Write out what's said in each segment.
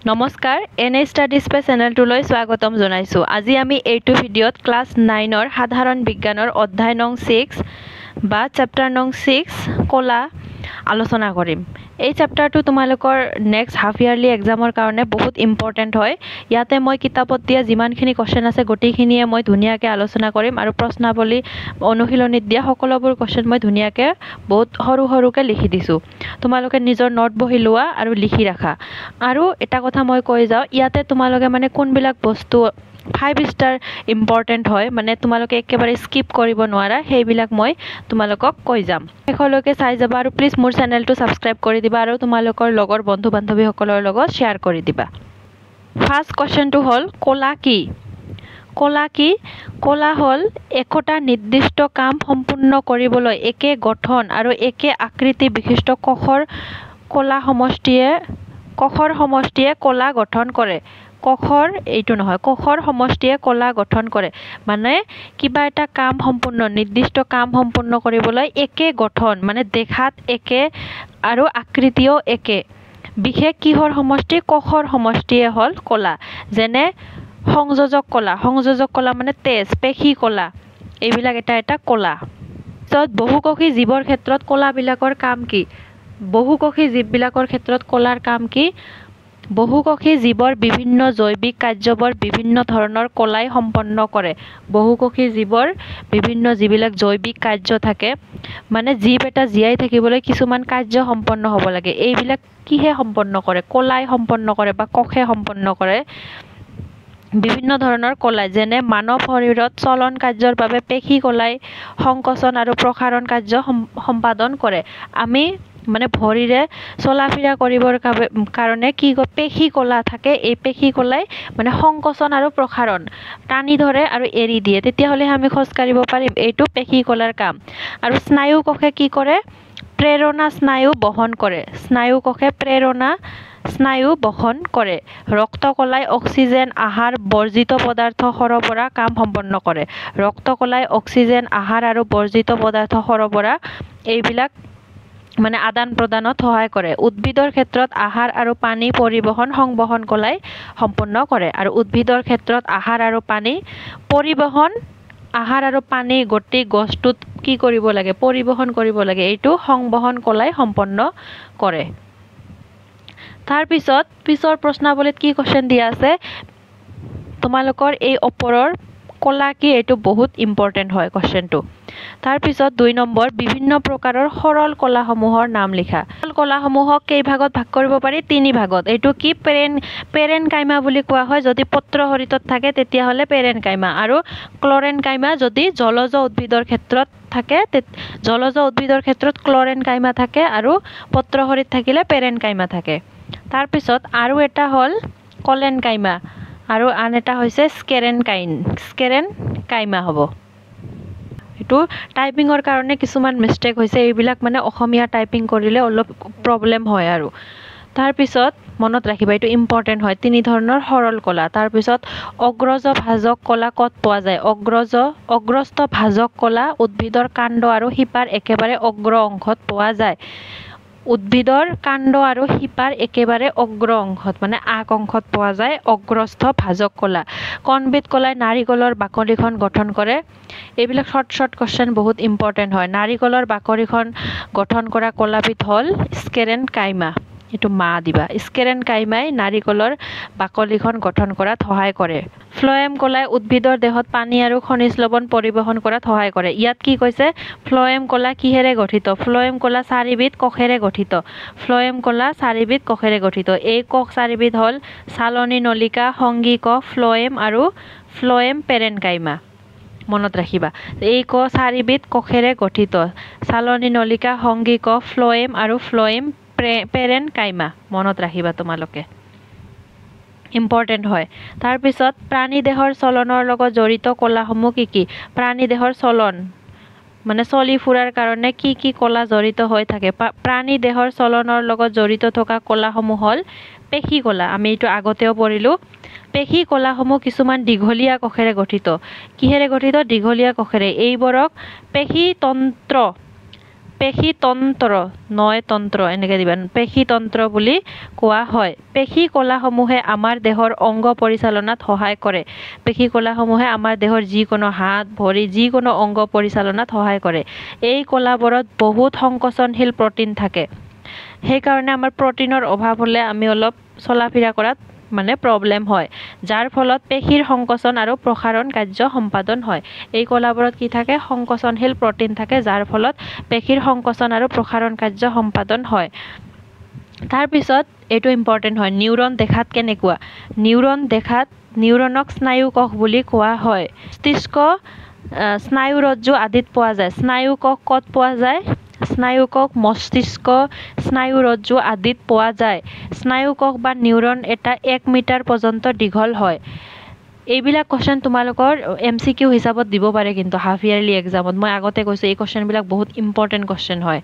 নমস্কাৰ N A study space চেনেলটোলৈ স্বাগতম জনাইছোঁ। আজি আমি এইটো ভিডিঅ'ত ক্লাছ 9ৰ সাধাৰণ বিজ্ঞানৰ অধ্যায় নং 6 বা চেপ্টাৰ নং 6 কলা আলোচনা কৰিম। এই চেপ্টাৰটো তোমালোকৰ নেক্সট হাফ ইয়াৰলি এক্সামৰ কাৰণে বহুত ইম্পৰ্টেণ্ট হয়। ইয়াতে মই কিতাপত দিয়া যিমানখিনি কোৱেশ্চন আছে গোটেইখিনিয়ে মই ধুনীয়াকৈ আলোচনা কৰিম আৰু প্ৰশ্নাৱলী অনুশীলনীত দিয়া সকলোবোৰ কোৱেশ্চন মই ধুনীয়াকৈ বহুত সৰুকৈ লিখি দিছোঁ। তোমালোকে নিজৰ নোট বহি লোৱা আৰু লিখি ৰাখা। আৰু এটা কথা মই কৈ যাওঁ, ইয়াতে তোমালোকে মানে কোনবিলাক বস্তু 5 ষ্টাৰ ইম্পৰ্টেণ্ট হয়, মানে তোমালোকে একেবাৰে স্কিপ কৰিব নোৱাৰা, সেইবিলাক মই তোমালোকক কৈ যাম। শেষলৈকে চাই যাবা আৰু প্লিজ মোৰ চেনেলটো ছাবস্ক্ৰাইব কৰি দিবা আৰু তোমালোকৰ লগৰ বন্ধু বান্ধৱীসকলৰ লগত শ্বেয়াৰ কৰি দিবা। ফাৰ্ষ্ট কুৱেশ্যনটো হ'ল কলা কি? কলা কি? কলা হ'ল একোটা নিৰ্দিষ্ট কাম সম্পূৰ্ণ কৰিবলৈ একে গঠন আৰু একে আকৃতি বিশিষ্ট কোষৰ সমষ্টিয়ে কলা গঠন কৰে। কোষৰ সমষ্টিয়ে কলা গঠন কৰে। মানে কিবা এটা কাম নিৰ্দিষ্ট কাম সম্পূৰ্ণ কৰিবলৈ একে গঠন, মানে দেখাত একে আৰু আকৃতিও একে বিশেষ কিহৰ সমষ্টি? কোষৰ সমষ্টিয়ে হ'ল কলা। যেনে সংযোজক কলা মানে তেজ, পেশী কলা, এইবিলাক এটা কলা। পিছত বহুকোষী জীৱৰ ক্ষেত্ৰত কলাবিলাকৰ কাম কি? বহুকোষী জীৱবিলাকৰ ক্ষেত্ৰত কলাৰ কাম কি? বহুকোষী জীৱৰ বিভিন্ন জৈৱিক কাৰ্যবোৰ বিভিন্ন ধৰণৰ কলাই সম্পন্ন কৰে। বহুকোষী জীৱৰ বিভিন্ন যিবিলাক জৈৱিক কাৰ্য থাকে, মানে জীৱ এটা জীয়াই থাকিবলৈ কিছুমান কাৰ্য সম্পন্ন হ'ব লাগে, এইবিলাক কিহে সম্পন্ন কৰে? কলাই সম্পন্ন কৰে বা কোষে সম্পন্ন কৰে। বিভিন্ন ধৰণৰ কলাই, যেনে মানৱ শৰীৰত চলন কাৰ্যৰ বাবে পেশী কলাই সংকোচন আৰু প্ৰসাৰণ কাৰ্য সম্পাদন কৰে। আমি মানে ভৰিৰে চলা ফিৰা কৰিবৰ কাৰণে কি পেশী কলা থাকে, এই পেশী কলাই মানে সংকোচন আৰু প্ৰসাৰণ টানি ধৰে আৰু এৰি দিয়ে, তেতিয়াহ'লে আমি খোজ কাঢ়িব পাৰিম। এইটো পেশী কলাৰ কাম। আৰু স্নায়ু কোষে কি কৰে? প্ৰেৰণা স্নায়ু বহন কৰে। স্নায়ু কোষে প্ৰেৰণা স্নায়ু বহন কৰে। ৰক্ত কলাই অক্সিজেন আহাৰ বৰ্জিত পদাৰ্থ সৰবৰাহ কাম সম্পন্ন কৰে। ৰক্ত কলাই অক্সিজেন আহাৰ আৰু বৰ্জিত পদাৰ্থ সৰবৰাহ এইবিলাক মানে আদান প্ৰদানত সহায় কৰে। উদ্ভিদৰ ক্ষেত্ৰত আহাৰ আৰু পানী পৰিবহন সংবহন কলাই সম্পন্ন কৰে। আৰু উদ্ভিদৰ ক্ষেত্ৰত আহাৰ আৰু পানী গোটেই গছটোত কি কৰিব লাগে? পৰিবহন কৰিব লাগে, এইটো সংবহন কলাই সম্পন্ন কৰে। তাৰপিছত পিছৰ প্ৰশ্নাৱলীত কি কুৱেশ্যন দিয়া আছে? তোমালোকৰ এই ওপৰৰ কলা কি? এইটো বহুত ইম্পৰ্টেণ্ট হয় কুৱেশ্যনটো। তাৰপিছত 2 নম্বৰ, বিভিন্ন প্ৰকাৰৰ সৰল কলাসমূহৰ নাম লিখা। সৰল কলাসমূহক কেইভাগত ভাগ কৰিব পাৰি? 3 ভাগত। এইটো কি? পেৰেনকাইমা বুলি কোৱা হয়। যদি পত্ৰহৰিতত থাকে তেতিয়াহ'লে পেৰেনকাইমা, আৰু ক্লৰেনকাইমা যদি জলজ উদ্ভিদৰ ক্ষেত্ৰত থাকে, জলজ উদ্ভিদৰ ক্ষেত্ৰত ক্লৰেনকাইমা থাকে, আৰু পত্ৰহৰিত থাকিলে পেৰেনকাইমা থাকে। তাৰপিছত আৰু এটা হ'ল কলেনকাইমা আৰু আন এটা হৈছে স্কেৰেনকাইমা হ'ব। এইটো টাইপিঙৰ কাৰণে কিছুমান মিষ্টেক হৈছে, এইবিলাক মানে অসমীয়া টাইপিং কৰিলে অলপ প্ৰব্লেম হয় আৰু। তাৰপিছত মনত ৰাখিবা, এইটো ইম্পৰ্টেণ্ট হয়। 3 ধৰণৰ সৰল কলা। তাৰপিছত অগ্ৰজ ভাজক কলা ক'ত পোৱা যায়? অগ্ৰস্থ ভাজক কলা উদ্ভিদৰ কাণ্ড আৰু শিপাৰ একেবাৰে অগ্ৰ অংশত পোৱা যায়। উদ্ভিদৰ কাণ্ড আৰু শিপাৰ একেবাৰে অগ্ৰ অংশত, মানে আগ অংশত পোৱা যায় অগ্ৰস্থ ভাজক কলা। কোনবিধ কলাই নাৰিকলৰ বাকলিখন গঠন কৰে? এইবিলাক শৰ্ট কুৱেশ্যন বহুত ইম্পৰ্টেণ্ট হয়। নাৰিকলৰ বাকলিখন গঠন কৰা কলাবিধ হ'ল স্কেৰেনকাইমা। এইটো মা দিবা। স্কেৰেনকাইমাই নাৰিকলৰ বাকলিখন গঠন কৰাত সহায় কৰে। ফ্লয়েম কলাই উদ্ভিদৰ দেহত পানী আৰু খনিজ লৱণ পৰিবহন কৰাত সহায় কৰে। ইয়াত কি কৈছে? ফ্লয়েম কলা কিহেৰে গঠিত? ফ্লয়েম কলা 4বিধ কোষেৰে গঠিত। ফ্লয়েম কলা 4বিধ কোষেৰে গঠিত। এই কোষ 4বিধ হ'ল চালনী নলিকা, সংগী কোষ, ফ্লয়েম আৰু ফ্লয়েম পেৰেনকাইমা। মনত ৰাখিবা, এই 4বিধ কোষেৰে গঠিত। চালনী নলিকা, সংগী কোষ, ফ্লয়েম আৰু ফ্লয়েম পেৰেনকাইমা। মনত ৰাখিবা তোমালোকে, ইম্পৰ্টেণ্ট হয়। তাৰপিছত প্ৰাণী দেহৰ চলনৰ লগত জড়িত কলাসমূহ কি কি? প্ৰাণী দেহৰ চলন মানে চলি ফুৰাৰ কাৰণে কি কি কলা জড়িত হৈ থাকে? প্ৰাণী দেহৰ চলনৰ লগত জড়িত থকা কলাসমূহ হ'ল পেশী কলা। আমি এইটো আগতেও পঢ়িলোঁ। পেশী কলাসমূহ কিছুমান দীঘলীয়া কোষেৰে গঠিত। কিহেৰে গঠিত? দীঘলীয়া কোষেৰে। এইবোৰক পেশী তন্ত্ৰ পেশীতন্ত্ৰ নয়তন্ত্ৰ এনেকৈ দিবা পেশীতন্ত্ৰ বুলি কোৱা হয় পেশী কলাসমূহে আমাৰ দেহৰ অংগ পৰিচালনাত সহায় কৰে পেশী কলাসমূহে আমাৰ দেহৰ যিকোনো হাত ভৰি যিকোনো অংগ পৰিচালনাত সহায় কৰে এই কলাবোৰত বহুত সংকোচনশীল প্ৰটিন থাকে সেইকাৰণে আমাৰ প্ৰটিনৰ অভাৱ হ'লে আমি অলপ চলাফিৰা কৰাত মানে প্ৰব্লেম হয় যাৰ ফলত পেশীৰ সংকোচন আৰু প্ৰসাৰণ কাৰ্য সম্পাদন হয় এই কলাবোৰত কি থাকে সংকোচনশীল প্ৰটিন থাকে যাৰ ফলত পেশীৰ সংকোচন আৰু প্ৰসাৰণ কাৰ্য সম্পাদন হয় তাৰ পিছত এইটো ইম্পৰ্টেন্ট হয় নিউৰন দেখাত কেনেকুৱা নিউৰনক স্নায়ু কোষ বুলি কোৱা হয় মস্তিষ্ক স্নায়ু ৰজ্জু আদিত পোৱা যায় স্নায়ু কোষ ক'ত পোৱা যায় স্নায়ু কোষ মস্তিষ্ক স্নায়ু ৰজ্জু আদিত পোৱা যায় স্নায়ু কোষ বা নিউৰন এটা 1 মিটাৰ পৰ্যন্ত দীঘল হয় এইবিলাক কোৱেশ্চন তোমালোকৰ এমসিকিউ হিচাপত দিব পাৰে কিন্তু হাফ ইয়াৰলি এক্সামত মই আগতে কৈছো এই কোৱেশ্চনবিলাক বহুত ইম্পৰ্টেন্ট কোৱেশ্চন হয়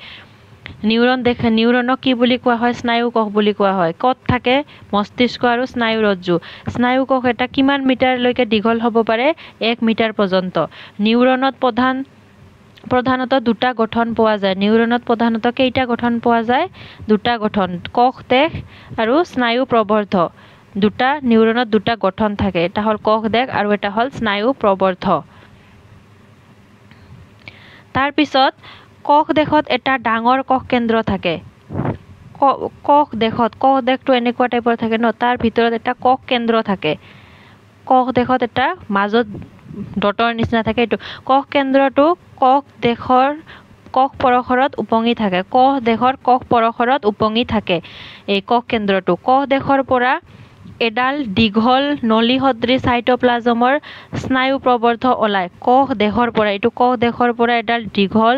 নিউৰনক কি বুলি কোৱা হয় স্নায়ু কোষ বুলি কোৱা হয় ক'ত থাকে মস্তিষ্ক আৰু স্নায়ু ৰজ্জু স্নায়ু কোষ এটা কিমান মিটাৰলৈকে দীঘল হ'ব পাৰে 1 মিটাৰ পৰ্যন্ত নিউৰনত প্ৰধানত দুটা গঠন পোৱা যায় নিউৰনত প্ৰধানত কেইটা গঠন পোৱা যায় দুটা গঠন কোষ দেশ আৰু স্নায়ু প্ৰবৰ্ধ দুটা নিউৰনত দুটা গঠন থাকে এটা হল কোষ দেশ আৰু এটা হল স্নায়ু প্ৰবৰ্ধ তাৰ পিছত কোষ দেশত এটা ডাঙৰ কোষ কেন্দ্ৰ থাকে কোষ দেশটো এনেকুৱা টাইপৰ থাকে ন তাৰ ভিতৰত এটা কোষ কেন্দ্ৰ থাকে কোষ দেশত এটা মাজত ডটৰ নিচিনা থাকে এইটো কোষ কেন্দ্ৰটো কোষ দেশৰ কোষ পৰখৰত উপঙি থাকে কোষ দেশৰ কোষ পৰখৰত উপঙি থাকে এই কোষ কেন্দ্ৰটো কোষ দেশৰ পৰা এডাল দীঘল নলী সদৃশ সাইটোপ্লাজমৰ স্নায়ু প্ৰবৰ্ধ ওলায় কোষ দেশৰ পৰা এডাল দীঘল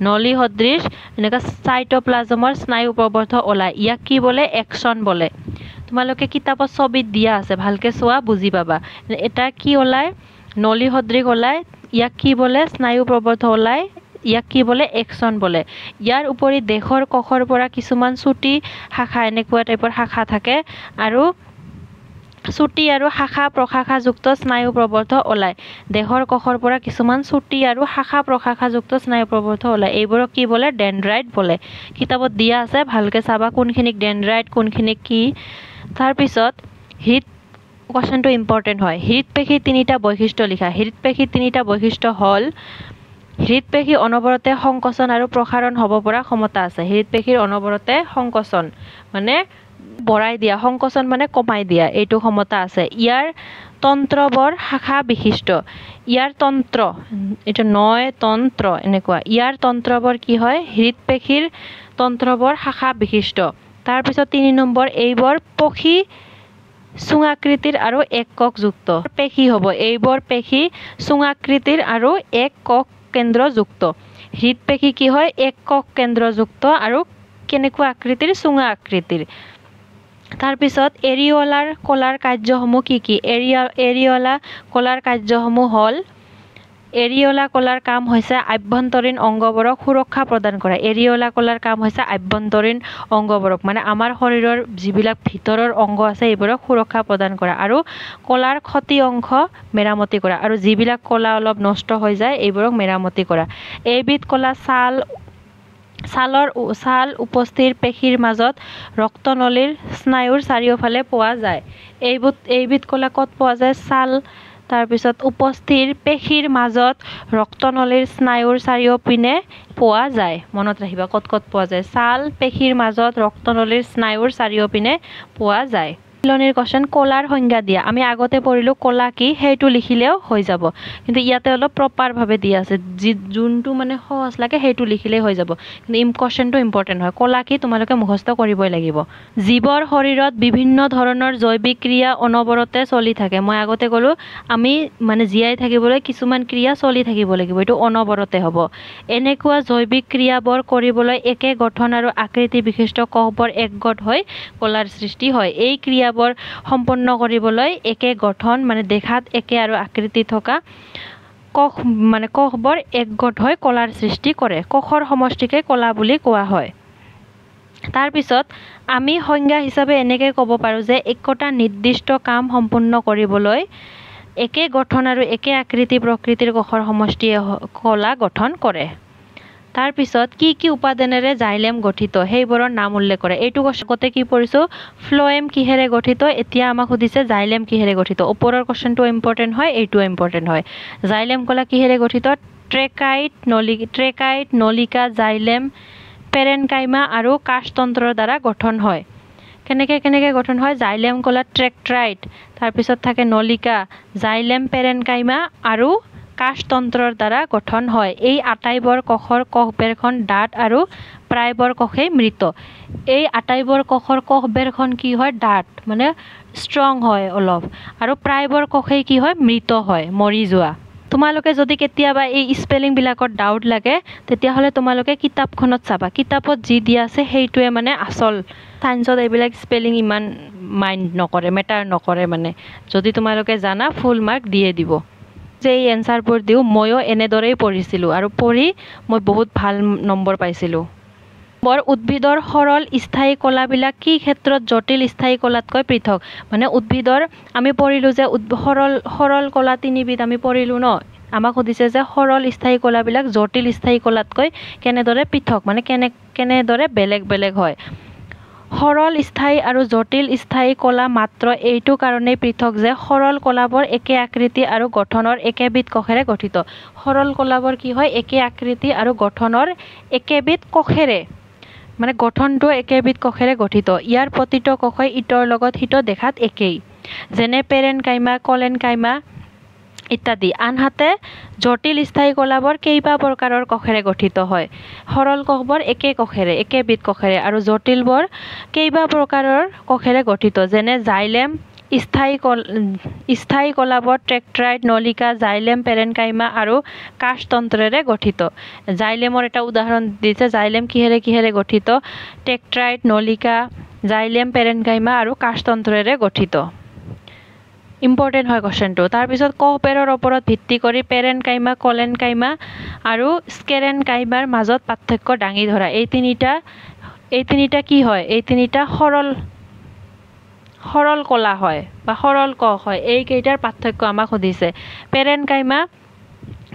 নলী সদৃশ এনেকা সাইটোপ্লাজমৰ স্নায়ু প্ৰবৰ্ধ ওলায় ইয়াক কি বোলে এক্সন বোলে তোমালোকে কিতাপত ছবিত দিয়া আছে ভালকে চোৱা বুজি পাবা এটা কি ওলায় নলী সদৃশ ওলায় ইয়াক কি বোলে স্নায়ু প্ৰবৰ্ধ ওলায় ইয়াক কি বোলে এক্সন বোলে ইয়াৰ উপৰি দেহৰ কোষৰ পৰা কিছুমান চুটি শাখা এনেকুৱা টাইপৰ শাখা থাকে আৰু চুটি আৰু শাখা প্ৰশাখাযুক্ত স্নায়ু প্ৰবৰ্ধ ওলায় দেহৰ কোষৰ পৰা কিছুমান চুটি আৰু শাখা প্ৰশাখাযুক্ত স্নায়ু প্ৰবৰ্ধ ওলায় এইবোৰক কি বোলে ডেনড্ৰাইট বোলে কিতাপত দিয়া আছে ভালকে চাবা কোনখিনিক ডেনড্ৰাইট কোনখিনিক কি তাৰ পিছত কোৱেশ্চনটো ইম্পৰ্টেন্ট হয় হৃদপেশী তিনিটা বৈশিষ্ট্য লিখা হৃদপেশী তিনিটা বৈশিষ্ট্য হল হৃদপেশী অনবৰতে সংকোচন আৰু প্ৰসাৰণ হ'ব পৰা ক্ষমতা আছে হৃদপেশীৰ অনবৰতে সংকোচন মানে বঢ়াই দিয়া সংকোচন মানে কমাই দিয়া এইটো ক্ষমতা আছে ইয়াৰ তন্ত্ৰবৰ শাখা বিশিষ্ট ইয়াৰ তন্ত্ৰ এটা নয়তন্ত্ৰ এনেকুৱা ইয়াৰ তন্ত্ৰবৰ কি হয় হৃদপেশীৰ তন্ত্ৰবৰ শাখা বিশিষ্ট তাৰ পিছত 3 নম্বৰ এইবোৰ পক্ষী চুঙাকৃতিৰ আৰু এক ককযুক্ত পেশী হ'ব এইবোৰ পেশী চুঙাকৃতিৰ আৰু এক কক কেন্দ্ৰযুক্ত হৃদপেশী কি হয় এক কক কেন্দ্ৰযুক্ত আৰু কেনেকুৱা আকৃতিৰ চুঙা আকৃতিৰ তাৰ পিছত এৰিঅলাৰ কলাৰ কাৰ্যসমূহ কি এৰিঅলা কলাৰ কাৰ্যসমূহ হল এৰিঅলা কলাৰ কাম হৈছে আভ্যন্তৰীণ অংগবোৰক সুৰক্ষা প্ৰদান কৰা এৰিঅলা কলাৰ কাম হৈছে আভ্যন্তৰীণ অংগবোৰক মানে আমাৰ শৰীৰৰ যিবিলাক ভিতৰৰ অংগ আছে এইবোৰক সুৰক্ষা প্ৰদান কৰা আৰু কলাৰ ক্ষতি অংশ মেৰামতি কৰা আৰু যিবিলাক কলা অলপ নষ্ট হৈ যায় এইবোৰক মেৰামতি কৰা এইবিধ কলা ছাল উপস্থিৰ পেশীৰ মাজত ৰক্তনলীৰ স্নায়ুৰ চাৰিওফালে পোৱা যায় এইবিধ কলা ক'ত পোৱা যায় ছাল তাৰ পিছত উপস্থিৰ পেশীৰ মাজত ৰক্তনলীৰ স্নায়ুৰ চাৰিওপিনে পোৱা যায় মনত ৰাখিবা ক'ত পোৱা যায় ছাল পেশীৰ মাজত ৰক্তনলীৰ স্নায়ুৰ চাৰিওপিনে পোৱা যায় লনিৰ কোৱেশ্চন কলাৰ সংজ্ঞা দিয়া আমি আগতে পঢ়িলো কলা কি হেইটো লিখিলেও হৈ যাব কিন্তু ইয়াতে অলপ প্ৰপাৰ ভাবে দিয়া আছে যোনটো মানে সহজ লাগে হেইটো লিখিলেই হৈ যাব কিন্তু কোৱেশ্চনটো ইম্পৰ্টেন্ট হয় কলা কি তোমালোকে মুখস্থ কৰিবই লাগিব জীৱৰ শৰীৰত বিভিন্ন ধৰণৰ জৈৱিক ক্ৰিয়া অনবৰতে চলি থাকে মই আগতে ক'লো আমি মানে জীয়াই থাকিবলৈ কিছুমান ক্ৰিয়া চলি থাকিব লাগিব এটো অনবৰতে হ'ব এনেকুৱা জৈৱিক ক্ৰিয়াবোৰ কৰিবলৈ একে গঠন আৰু আকৃতি বিশিষ্ট কোষবোৰ একগোট হৈ কলাৰ সৃষ্টি হয় এই ক্ৰিয়াবোৰ সম্পন্ন কৰিবলৈ একে গঠন মানে দেখাত একে আৰু আকৃতি থকা কোষবোৰ একগোট হৈ কলাৰ সৃষ্টি কৰে কোষৰ সমষ্টিকে কলা বুলি কোৱা হয় তাৰ পিছত আমি সংজ্ঞা হিচাপে এনেকৈ ক'ব পাৰো যে একোটা নিৰ্দিষ্ট কাম সম্পূৰ্ণ কৰিবলৈ একে গঠন আৰু একে আকৃতি প্ৰকৃতিৰ কোষৰ সমষ্টিয়ে কলা গঠন কৰে তাৰ পিছত কি উপাদানেৰে জাইলেম গঠিত সেইবোৰৰ নাম উল্লেখ কৰে। এইটো আগতে কি পঢ়িছো, ফ্লোএম কিহেৰে গঠিত, এতিয়া আমাক সুধিছে জাইলেম কিহেৰে গঠিত। ওপৰৰ কোৱেশ্চনটো ইম্পৰ্টেণ্ট হয়, এইটো ইম্পৰ্টেণ্ট হয়। জাইলেম কলা কিহেৰে গঠিত, ট্ৰেকাইট, নলিকা, জাইলেম, পেৰেনকাইমা আৰু কাশতন্ত্ৰৰ দ্বাৰা গঠন হয়। কেনেকে গঠন হয়, জাইলেম কলা ট্ৰেক্ট্ৰাইট, তাৰপিছত থাকে নলিকা, জাইলেম, পেৰেনকাইমা আৰু কাশতন্ত্ৰৰ দ্বাৰা গঠন হয়। এই আটাইবোৰ কোষৰ কোষবেৰখন ডাঠ আৰু প্ৰায়বোৰ কোষেই মৃত। এই আটাইবোৰ কোষৰ কোষবেৰখন কি হয়, ডাঠ মানে ষ্ট্ৰং হয় অলপ, আৰু প্ৰায়বোৰ কোষেই কি হয়, মৃত হয়, মৰি যোৱা। তোমালোকে যদি কেতিয়াবা এই স্পেলিংবিলাকত ডাউট লাগে তেতিয়াহ'লে তোমালোকে কিতাপখনত চাবা, কিতাপত যি দিয়া আছে সেইটোৱে মানে আচল। সায়েন্সত এইবিলাক স্পেলিং ইমান মাইণ্ড নকৰে, মেটাৰ নকৰে মানে। যদি তোমালোকে জানা ফুল মাৰ্ক দিয়ে দিব। যে এই এনচাৰবোৰ দিওঁ, ময়ো এনেদৰেই পঢ়িছিলোঁ আৰু পঢ়ি মই বহুত ভাল নম্বৰ পাইছিলোঁ। উদ্ভিদৰ সৰল স্থায়ী কলাবিলাক কি ক্ষেত্ৰত জটিল স্থায়ী কলাতকৈ পৃথক, মানে উদ্ভিদৰ আমি পঢ়িলোঁ যে সৰল কলা তিনিবিধ আমি পঢ়িলোঁ ন। আমাক সুধিছে যে সৰল স্থায়ী কলাবিলাক জটিল স্থায়ী কলাতকৈ কেনেদৰে পৃথক, মানে কেনেদৰে বেলেগ হয়। সৰল স্থায়ী আৰু জটিল স্থায়ী কলা মাত্ৰ এইটো কাৰণেই পৃথক যে সৰল কলাবোৰ একে আকৃতি আৰু গঠনৰ একেবিধ কোষেৰে গঠিত। সৰল কলাবোৰ কি হয়, একে আকৃতি আৰু গঠনৰ একেবিধ কোষেৰে, মানে গঠনটো একেবিধ কোষেৰে গঠিত। ইয়াৰ প্ৰতিটো কোষই ইটোৰ লগত সিটো দেখাত একেই, যেনে পেৰেনকাইমা, কলেনকাইমা ইত্যাদি। আনহাতে জটিল স্থায়ী কলাবোৰ কেইবা প্ৰকাৰৰ কোষেৰে গঠিত হয়। সৰল কোষবোৰ একেবিধ কোষেৰে আৰু জটিলবোৰ কেইবা প্ৰকাৰৰ কোষেৰে গঠিত, যেনে জাইলেম। স্থায়ী কলাবোৰ ট্ৰেক্ট্ৰাইট, নলিকা, জাইলেম, পেৰেনকাইমা আৰু কাশতন্ত্ৰেৰে গঠিত। জাইলেমৰ এটা উদাহৰণ দিছে, জাইলেম কিহেৰে গঠিত, ট্ৰেক্ট্ৰাইট, নলিকা, জাইলেম, পেৰেনকাইমা আৰু কাশতন্ত্ৰেৰে গঠিত। ইম্পৰ্টেণ্ট হয় কোৱেশ্চনটো। তাৰপিছত কোষবেৰৰ ওপৰত ভিত্তি কৰি পেৰেনকাইমা, কলেনকাইমা আৰু স্কেৰেনকাইমাৰ মাজত পাৰ্থক্য দাঙি ধৰা। এই তিনিটা কি হয়, এই তিনিটা সৰল কলা হয় বা সৰল কোষ হয়। এইকেইটাৰ পাৰ্থক্য আমাক সুধিছে।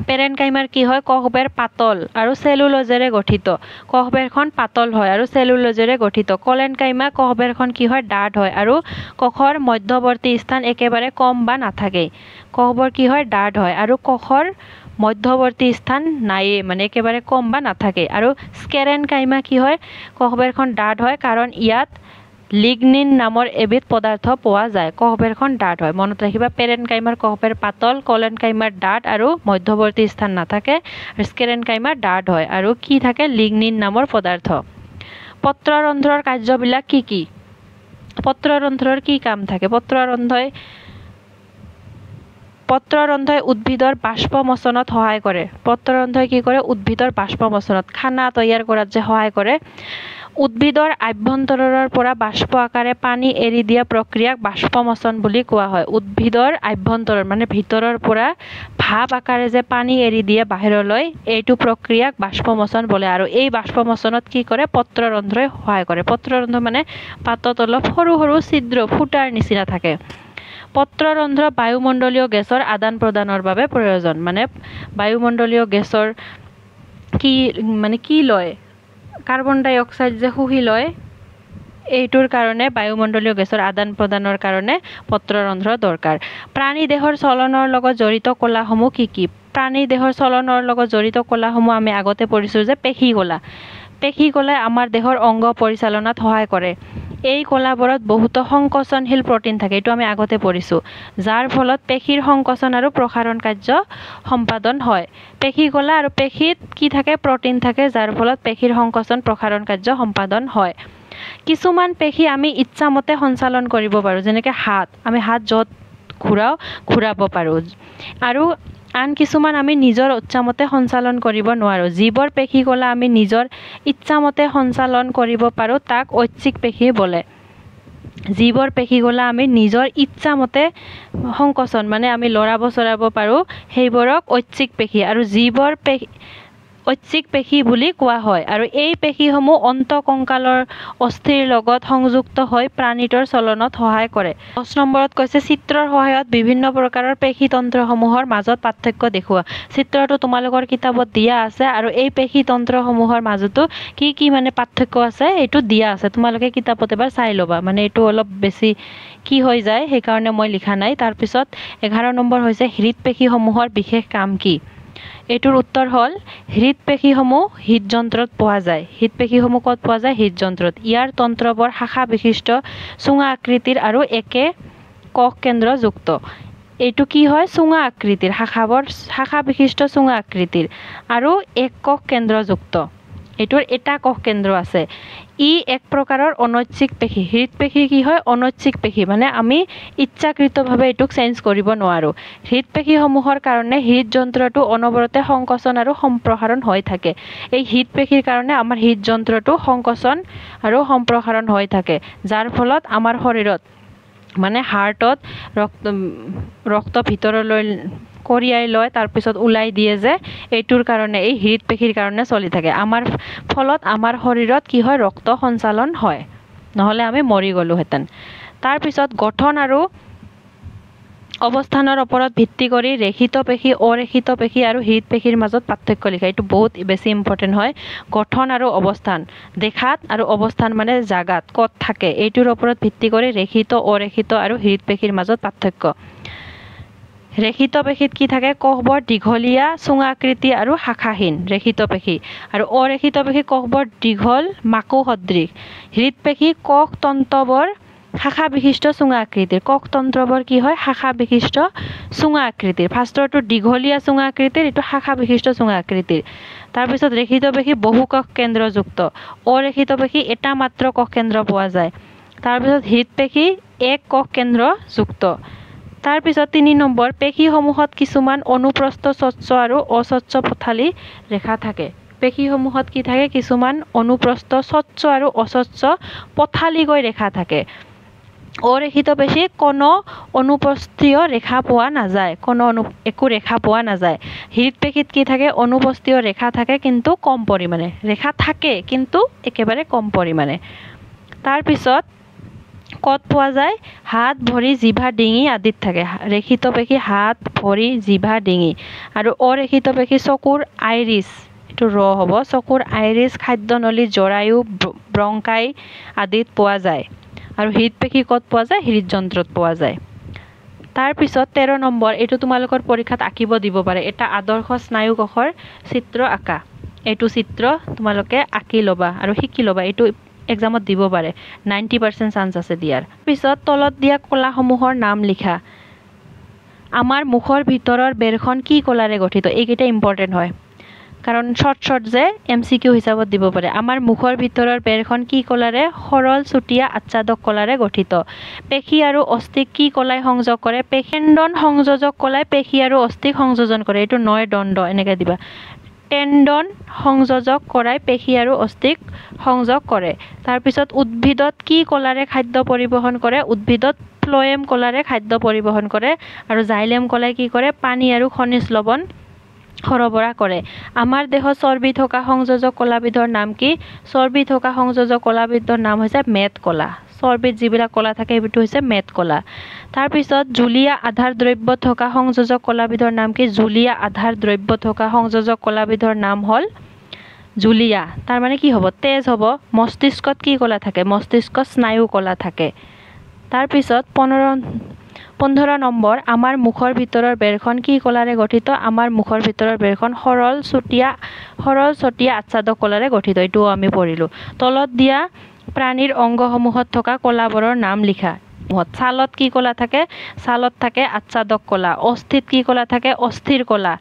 পেৰেনকাইমাৰ কি হয়, কোষবেৰ পাতল আৰু চেলুলোজেৰে গঠিত। কোষবেৰখন পাতল হয় আৰু চেলুলোজেৰে গঠিত। কলেনকাইমা কোষবেৰখন কি হয়, ডাঠ হয় আৰু কোষৰ মধ্যৱৰ্তী স্থান একেবাৰে কম বা নাথাকেই। কোষবোৰ কি হয়, ডাঠ হয় আৰু কোষৰ মধ্যৱৰ্তী স্থান নায়েই, মানে একেবাৰে কম বা নাথাকে। আৰু স্কেৰেনকাইমা কি হয়, কোষবেৰখন ডাঠ হয় কাৰণ ইয়াত লিগনিন নামৰ এবিধ পদাৰ্থ পোৱা যায়। কোষবেৰখন ডাঠ হয়, মনত ৰাখিবা। পেৰেনকাইমাৰ কোষবেৰ পাতল, কলেনকাইমাৰ ডাঠ আৰু মধ্যৱৰ্তী স্থান নাথাকে, আৰু স্কেৰেনকাইমাৰ ডাঠ হয় আৰু কি থাকে, লিগনিন নামৰ পদাৰ্থ। পত্ৰৰন্ধ্ৰৰ কাৰ্যবিলাক কি? পত্ৰৰন্ধ্ৰৰ কি কাম থাকে? পত্ৰৰন্ধ্ৰই উদ্ভিদৰ বাষ্পমোচনত সহায় কৰে। পত্ৰৰন্ধ্ৰই কি কৰে, উদ্ভিদৰ বাষ্পমোচনত, খানা তৈয়াৰ কৰাত যে সহায় কৰে। উদ্ভিদৰ আভ্যন্তৰৰ পৰা বাষ্প আকাৰে পানী এৰি দিয়া প্ৰক্ৰিয়াক বাষ্পমোচন বুলি কোৱা হয়। উদ্ভিদৰ আভ্যন্তৰৰ মানে ভিতৰৰ পৰা ভাপ আকাৰে যে পানী এৰি দিয়ে বাহিৰলৈ, এইটো প্ৰক্ৰিয়াক বাষ্পমোচন বোলে। আৰু এই বাষ্পমোচনত কি কৰে, পত্ৰৰন্ধ্ৰই সহায় কৰে। পত্ৰৰন্ধ্ৰ মানে পাতত অলপ সৰু ছিদ্ৰ, ফুটাৰ নিচিনা থাকে। পত্ৰৰন্ধ্ৰ বায়ুমণ্ডলীয় গেছৰ আদান প্ৰদানৰ বাবে প্ৰয়োজন, মানে বায়ুমণ্ডলীয় গেছৰ কি লয়, কাৰ্বন ডাই অক্সাইড যে শুহি লয়, এইটোৰ কাৰণে বায়ুমণ্ডলীয় গেছৰ আদান প্ৰদানৰ কাৰণে পত্ৰৰন্ধ্ৰ দৰকাৰ। প্ৰাণী দেহৰ চলনৰ লগত জড়িত কলাসমূহ কি? প্ৰাণী দেহৰ চলনৰ লগত জড়িত কলাসমূহ আমি আগতে পঢ়িছোঁ যে পেশী কলাই আমাৰ দেহৰ অংগ পৰিচালনাত সহায় কৰে। এই কলাবোৰত বহুতো সংকোচনশীল প্ৰটিন থাকে, এইটো আমি আগতে পঢ়িছোঁ, যাৰ ফলত পেশীৰ সংকোচন আৰু প্ৰসাৰণ কাৰ্য সম্পাদন হয়। পেশী কলা আৰু পেশীত কি থাকে, প্ৰটিন থাকে, যাৰ ফলত পেশীৰ সংকোচন প্ৰসাৰণ কাৰ্য সম্পাদন হয়। কিছুমান পেশী আমি ইচ্ছামতে সঞ্চালন কৰিব পাৰোঁ, যেনেকৈ আমি হাত য'ত ঘূৰাব পাৰোঁ, আৰু আন কিছুমান আমি নিজৰ ইচ্ছামতে সঞ্চালন কৰিব নোৱাৰোঁ। যিবোৰ পেশী কলা আমি নিজৰ ইচ্ছামতে সঞ্চালন কৰিব পাৰোঁ তাক ঐচ্ছিক পেশী বোলে। যিবোৰ পেশী কলা আমি নিজৰ ইচ্ছামতে সংকোচন মানে আমি লৰাব চৰাব পাৰোঁ সেইবোৰক ঐচ্ছিক পেশী, আৰু যিবোৰ ঐচ্ছিক পেশী বুলি কোৱা হয় আৰু এই পেশীসমূহ অন্তঃকংকালৰ অস্থিৰ লগত সংযুক্ত হৈ প্ৰাণীটোৰ চলনত সহায় কৰে। 10 নম্বৰত কৈছে চিত্ৰৰ সহায়ত বিভিন্ন প্ৰকাৰৰ পেশী তন্ত্ৰসমূহৰ মাজত পাৰ্থক্য দেখুওৱা। চিত্ৰটো তোমালোকৰ কিতাপত দিয়া আছে আৰু এই পেশী তন্ত্ৰসমূহৰ মাজতো কি মানে পাৰ্থক্য আছে এইটো দিয়া আছে। তোমালোকে কিতাপত এবাৰ চাই ল'বা, মানে এইটো অলপ বেছি কি হৈ যায় সেইকাৰণে মই লিখা নাই। তাৰপিছত 11 নম্বৰ হৈছে হৃদপেশীসমূহৰ বিশেষ কাম কি? এইটোৰ উত্তৰ হ'ল হৃদপেশীসমূহ হৃদযন্ত্ৰত পোৱা যায়। হৃদপেশীসমূহ ক'ত পোৱা যায়? হৃদযন্ত্ৰত। ইয়াৰ তন্ত্ৰবোৰ শাখা বিশিষ্ট চুঙা আকৃতিৰ আৰু একে কশ কেন্দ্ৰযুক্ত। এইটো কি হয়? চুঙা আকৃতিৰ, শাখাবোৰ শাখা বিশিষ্ট চুঙা আকৃতিৰ আৰু এক কশ কেন্দ্ৰযুক্ত। এইটোৰ এটা কশ কেন্দ্ৰ আছে। ই এক প্ৰকাৰৰ অনৈচ্ছিক পেশী। হৃদপেশী কি হয়? অনৈচ্ছিক পেশী, মানে আমি ইচ্ছাকৃতভাৱে এইটোক চেঞ্জ কৰিব নোৱাৰোঁ। হৃদপেশীসমূহৰ কাৰণে হৃদযন্ত্ৰটো অনবৰতে সংকোচন আৰু সম্প্ৰসাৰণ হৈ থাকে। এই হৃদপেশীৰ কাৰণে আমাৰ হৃদযন্ত্ৰটো সংকোচন আৰু সম্প্ৰসাৰণ হৈ থাকে, যাৰ ফলত আমাৰ শৰীৰত মানে হাৰ্টত ৰক্ত ভিতৰলৈ কঢ়িয়াই লয়, তাৰপিছত ওলাই দিয়ে যে, এইটোৰ কাৰণে এই হৃদপেশীৰ কাৰণে চলি থাকে। আমাৰ ফলত আমাৰ শৰীৰত কি হয়? ৰক্ত সঞ্চালন হয়, নহ'লে আমি মৰি গ'লোহেঁতেন। তাৰপিছত গঠন আৰু অৱস্থানৰ ওপৰত ভিত্তি কৰি ৰেখিত পেশী, অৰেখিত পেশী আৰু হৃদপেশীৰ মাজত পাৰ্থক্য লিখা। এইটো বহুত বেছি ইম্পৰ্টেণ্ট হয়। গঠন আৰু অৱস্থান, দেখাত আৰু অৱস্থান মানে জাগাত ক'ত থাকে, এইটোৰ ওপৰত ভিত্তি কৰি ৰেখিত, অৰেখিত আৰু হৃদপেশীৰ মাজত পাৰ্থক্য। ৰেখিত পেশীত কি থাকে? কশবোৰ দীঘলীয়া, চুঙা আকৃতি আৰু শাখাহীন ৰেখিত পেশী। আৰু অৰেখিত পেশী কশবোৰ দীঘল, মাকৌ সদৃশ। হৃদপেশী কশ তন্ত্ৰবোৰ শাখা বিশিষ্ট চুঙা আকৃতিৰ। কশ তন্ত্ৰবোৰ কি হয়? শাখা বিশিষ্ট চুঙা আকৃতিৰ। ফাৰ্ষ্টৰটো দীঘলীয়া চুঙা আকৃতিৰ, এইটো শাখা বিশিষ্ট চুঙা আকৃতিৰ। তাৰপিছত ৰেখিত পেশী বহু কশ কেন্দ্ৰযুক্ত। অৰেখিত পেশী এটা মাত্ৰ কশ কেন্দ্ৰ পোৱা যায়। তাৰপিছত হৃদপেশী এক কশ কেন্দ্ৰযুক্ত। তাৰপিছত 3 নম্বৰ, পেশীসমূহত কিছুমান অনুপ্ৰস্থ স্বচ্ছ আৰু অস্বচ্ছ পথালি ৰেখা থাকে। পেশীসমূহত কি থাকে? কিছুমান অনুপ্ৰস্থ স্বচ্ছ আৰু অস্বচ্ছ পথালিকৈ ৰেখা থাকে। অৰেখিত পেশী কোনো অনুপ্ৰস্থীয় ৰেখা পোৱা নাযায়, একো ৰেখা পোৱা নাযায়। হৃদপেশীত কি থাকে? অনুপ্ৰস্থীয় ৰেখা থাকে, কিন্তু কম পৰিমাণে। ৰেখা থাকে কিন্তু একেবাৰে কম পৰিমাণে। তাৰপিছত ক'ত পোৱা যায়? হাত, ভৰি, জিভা, ডিঙি আদিত থাকে। ৰেখিত পেশী হাত, ভৰি, জিভা, ডিঙি। আৰু অৰেখিত পেশী চকুৰ আইৰিছ, এইটো ৰ হ'ব, চকুৰ আইৰিছ, খাদ্যনলী, জৰায়ু, ব্ৰংকাই আদিত পোৱা যায়। আৰু হৃদপেশী ক'ত পোৱা যায়? হৃদযন্ত্ৰত পোৱা যায়। তাৰপিছত 13 নম্বৰ, এইটো তোমালোকৰ পৰীক্ষাত আঁকিব দিব পাৰে। এটা আদৰ্শ স্নায়ু কোষৰ চিত্ৰ আঁকা। এইটো চিত্ৰ তোমালোকে আঁকি ল'বা আৰু শিকি ল'বা। এইটো এক্সামত দিব পাৰে, 90% চান্স আছে দিয়াৰ। পিছত তলত দিয়া কলাসমূহৰ নাম লিখা। আমাৰ মুখৰ ভিতৰৰ বেৰখন কি কলাৰে গঠিত? এইকেইটা ইম্পৰ্টেণ্ট হয়, কাৰণ শৰ্ট যে MCQ হিচাপত দিব পাৰে। আমাৰ মুখৰ ভিতৰৰ বেৰখন কি কলাৰে? সৰল চুতীয়া আচ্ছাদক কলাৰে গঠিত। পেশী আৰু অস্থিক কি কলাই সংযোগ কৰে? টেণ্ডন সংযোজক কলাই পেশী আৰু অস্থিক সংযোজন কৰে। এইটো নয় দণ্ড এনেকৈ দিবা। টেণ্ডন সংযোজক কৰাই পেশী আৰু অস্থিক সংযোগ কৰে। তাৰপিছত উদ্ভিদত কি কলাৰে খাদ্য পৰিবহণ কৰে? উদ্ভিদত ফ্লয়েম কলাৰে খাদ্য পৰিবহণ কৰে। আৰু জাইলেম কলাই কি কৰে? পানী আৰু খনিজ লৱণ সৰবৰাহ কৰে। আমাৰ দেহত চৰ্বি থকা সংযোজক কলাবিধৰ নাম কি? চৰ্বি থকা সংযোজক কলাবিধৰ নাম হৈছে মেদ কলা। চৰ্বিত যিবিলাক কলা থাকে সেইবিধ হৈছে মেদ কলা। তাৰপিছত জুলীয়া আধাৰ দ্ৰব্য থকা সংযোজক কলাবিধৰ নাম কি? জুলীয়া আধাৰ দ্ৰব্য থকা সংযোজক কলাবিধৰ নাম হ'ল জুলীয়া। তাৰমানে কি হ'ব? তেজ হ'ব। মস্তিষ্কত কি কলা থাকে? মস্তিষ্কত স্নায়ু কলা থাকে। তাৰপিছত 15 নম্বৰ, আমাৰ মুখৰ ভিতৰৰ বেৰখন কি কলাৰে গঠিত? আমাৰ মুখৰ ভিতৰৰ বেৰখন সৰল চুতীয়া আচ্ছাদক কলাৰে গঠিত। এইটোও আমি পঢ়িলোঁ। তলত দিয়া প্ৰাণীৰ অংগসমূহত থকা কলাবোৰৰ নাম লিখা। ছালত কি কলা থাকে? ছালত থাকে আচ্ছাদক কলা। অস্থিত কি কলা থাকে? অস্থিৰ কলা।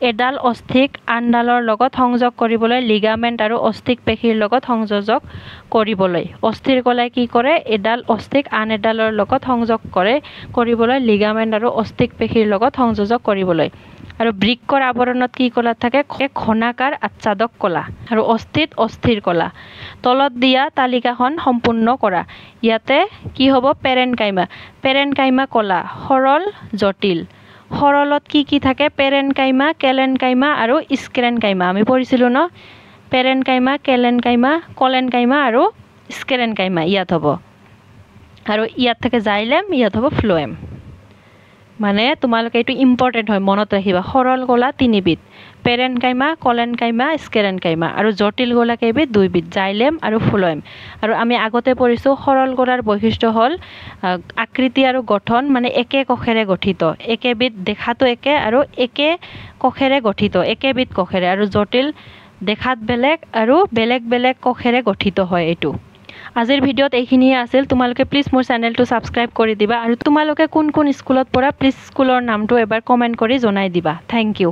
এডাল অস্থিক আনডালৰ লগত সংযোগ কৰিবলৈ লিগামেণ্ট আৰু অস্থিক পেশীৰ লগত সংযোজক কৰিবলৈ। অস্থিৰ কলাই কি কৰে? এডাল অস্থিক আন এডালৰ লগত সংযোগ কৰিবলৈ লিগামেণ্ট আৰু অস্থিক পেশীৰ লগত সংযোজক কৰিবলৈ। আৰু বৃক্কৰ আৱৰণত কি কলা থাকে? ঘনাকাৰ আচ্ছাদক কলা। আৰু অস্থিত অস্থিৰ কলা। তলত দিয়া তালিকাখন সম্পূৰ্ণ কৰা। ইয়াতে কি হ'ব? পেৰেনকাইমা কলা সৰল জটিল। সৰলত কি থাকে পেৰেনকাইমা কেলেনকাইমা আৰু স্কেৰেনকাইমা আমি পঢ়িছিলোঁ ন পেৰেনকাইমা কেলেনকাইমা কলেনকাইমা আৰু স্কেৰেনকাইমা ইয়াত হ'ব আৰু ইয়াত থাকে জাইলেম ইয়াত হ'ব ফ্লোয়েম মানে তোমালোকে এইটো ইম্পৰ্টেণ্ট হয় মনত ৰাখিবা সৰল গলা তিনিবিধ পেৰেনকাইমা কলেনকাইমা স্কেৰেনকাইমা আৰু জটিল গলা কেইবিধ দুইবিধ জাইলেম আৰু ফ্লোয়েম আৰু আমি আগতে পঢ়িছোঁ সৰল গলাৰ বৈশিষ্ট্য হ'ল আকৃতি আৰু গঠন মানে একে কশেৰে গঠিত একেবিধ দেখাতো একে আৰু একে কশেৰে গঠিত একেবিধ কশেৰে আৰু জটিল দেখাত বেলেগ আৰু বেলেগ বেলেগ কশেৰে গঠিত হয় এইটো আজিৰ ভিডিঅ'ত এইখিনিয়ে আছিল তোমালোকে প্লিজ মোৰ চেনেলটো সাবস্ক্ৰাইব কৰি দিবা আৰু তোমালোকে কোন কোন স্কুলত পঢ়া প্লিজ স্কুলৰ নামটো এবাৰ কমেন্ট কৰি জনাই দিবা থ্যাংক ইউ